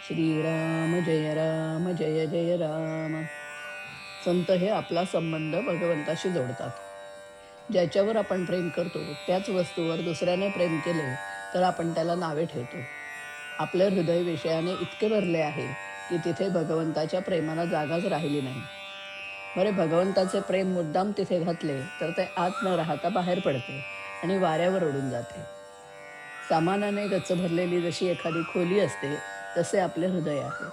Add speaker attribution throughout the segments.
Speaker 1: श्रीराम जय जय राम. संत हे आपला संबंध भगवंताशी जोडतात. ज्याच्यावर आपण प्रेम करतो त्याच वस्तूवर दुसऱ्याने प्रेम केले तर आपण त्याला नावे ठेवतो. आपले हृदय विषयाने इतके भरले आहे की तिथे भगवंताच्या प्रेमाला जागाच राहिली नाही. बरे, भगवंताचे प्रेम मुद्दाम तिथे घातले तर ते आत न राहता बाहेर पडते आणि वाऱ्यावर उडून जाते. सामानाने गच्च भरलेली जशी एखादी खोली असते तसे आपले हृदय आहे.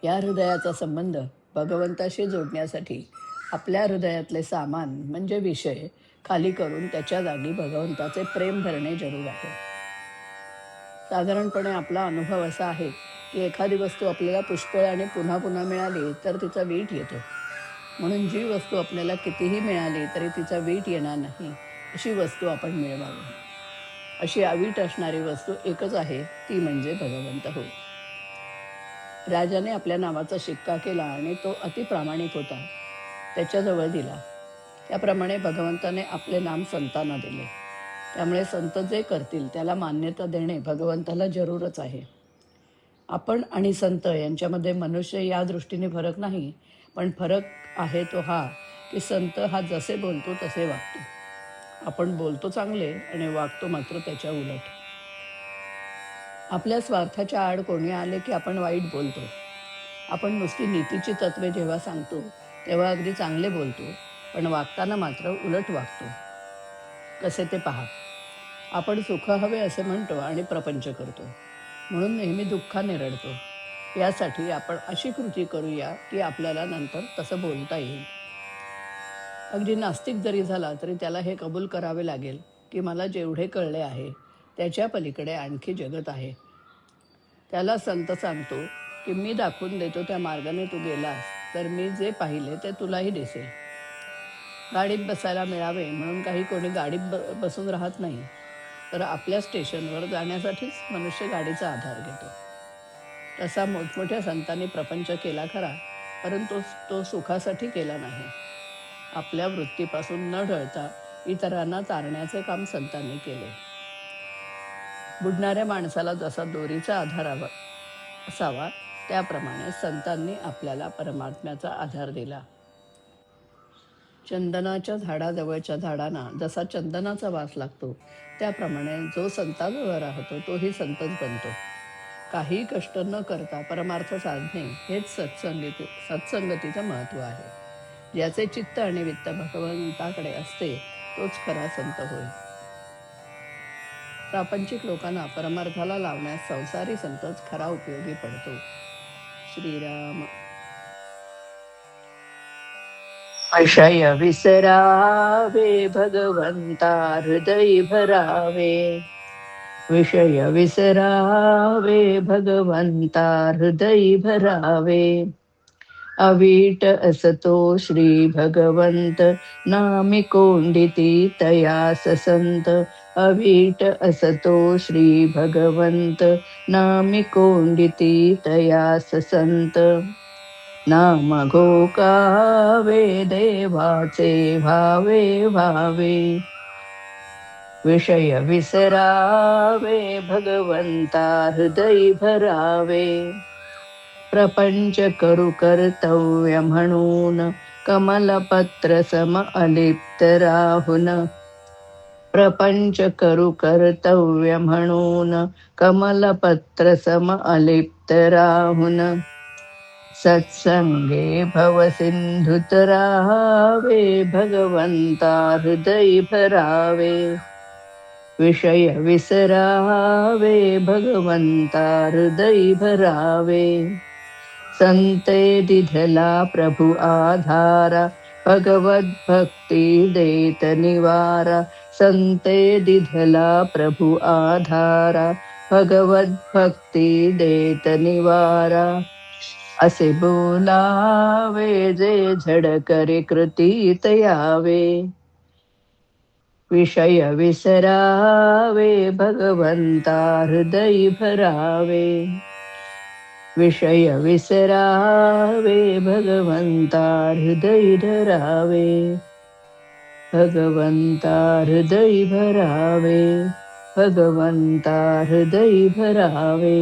Speaker 1: या हृदयाचा संबंध भगवंताशी जोडण्यासाठी आपल्या हृदयातले सामान म्हणजे विषय खाली करून त्याच्या जागी भगवंताचे प्रेम भरणे जरूर आहे. साधारणपणे आपला अनुभव असा आहे की एखादी वस्तू आपल्याला पुष्कळ आणि पुन्हा पुन्हा मिळाली तर तिचा वीट येतो. म्हणून जी वस्तू आपल्याला कितीही मिळाली तरी तिचा वीट येणार नाही अशी वस्तू आपण मिळवावी. अशी अवीट असणारी वस्तू एकच आहे, ती म्हणजे भगवंत होय. राजाने आपल्या नावाचा शिक्का केला आणि तो अतिप्रामाणिक होता, त्याच्याजवळ दिला. त्याप्रमाणे भगवंताने आपले नाम संतांना दिले. त्यामुळे संत जे करतील त्याला मान्यता देणे भगवंताला जरूरच आहे. आपण आणि संत यांच्यामध्ये मनुष्य या दृष्टीने फरक नाही, पण फरक आहे तो हा की संत हा जसे बोलतो तसे वागतो. आपण बोलतो चांगले आणि वागतो मात्र त्याच्या उलट. आपल्या स्वार्थाच्या आड कोणी आले की आपण वाईट बोलतो. आपण नुसती नीतीची तत्वे जेव्हा सांगतो तेव्हा अगदी चांगले बोलतो, पण वागताना मात्र उलट वागतो. कसे ते पहा. आपण सुख हवे असे म्हणतो आणि प्रपंच करतो, म्हणून नेहमी दुःखाने रडतो. यासाठी आपण अशी कृती करूया की आपल्याला नंतर तसं बोलता येईल. अगदी नास्तिक जरी झाला तरी त्याला हे कबूल करावे लागेल की मला जेवढे कळले आहे त्याच्या पलीकडे आणखी जगत आहे. त्याला संत सांगतो की मी दाखवून देतो त्या मार्गाने तू गेलास तर मी जे पाहिले ते तुलाही दिसेल. गाडीत बसायला मिळावे म्हणून काही कोणी गाडीत बसून राहत नाही, तर आपल्या स्टेशनवर जाण्यासाठीच मनुष्य गाडीचा आधार घेतो. तसा मोठमोठ्या संतांनी प्रपंच केला खरा, परंतु तो सुखासाठी केला नाही. आपल्या वृत्तीपासून न ढळता इतरांना तारण्याचे काम संतांनी केले. बुडणाऱ्या माणसाला जसा दोरीचा आधार असावा त्याप्रमाणे संतांनी आपल्याला परमात्म्याचा आधार दिला. चंदनाच्या झाडाजवळच्या झाडांना जसा चंदनाचा वास लागतो त्याप्रमाणे जो संताजवळ राहतो तोही संतच बनतो. काही कष्ट न करता परमार्थ साधणे हेच सत्संगतीचं महत्त्व आहे. ज्याचे चित्त आणि वित्त भगवंताकडे असते तोच खरा संत होय. प्रापंचिक लोकांना परमार्थाला लावण्यास संसारी संतच खरा उपयोगी पडतो. श्रीराम. विषय विसरावे भगवंता हृदय भरावे. विषय विसरावे भगवंता हृदय भरावे. अवीट असतो श्री भगवंत नामी कोंडिती तयास संत. अवीट असतो श्री भगवंत नामी कोंडिती तयास संत. नाम घोकावे देवाचे भावे भावे. विषय विसरावे भगवंता हृदय भरावे. प्रपंच करू कर्तव्य म्हणून कमलपत्र सम अलिप्त राहुन. प्रपंच करू कर्तव्य म्हणून कमलपत्र सम अलिप्त राहुन. सत्संगे भवसिंधुत राहावे भगवंता हृदय भरावे. विषय विसरावे भगवंता हृदय भरावे. संते दिधला प्रभु आधारा भगवत भक्ती देत निवारा. संते दिधला प्रभु आधारा भगवत भक्ती देत निवारा. असे बोलावे जे झड करे कृतीत यावे. विषय विसरावे भगवंता हृदय भरावे. विषय विसरावे भगवंता हृदय धरावे. भगवंता हृदय भरावे. भगवंता हृदय भरावे.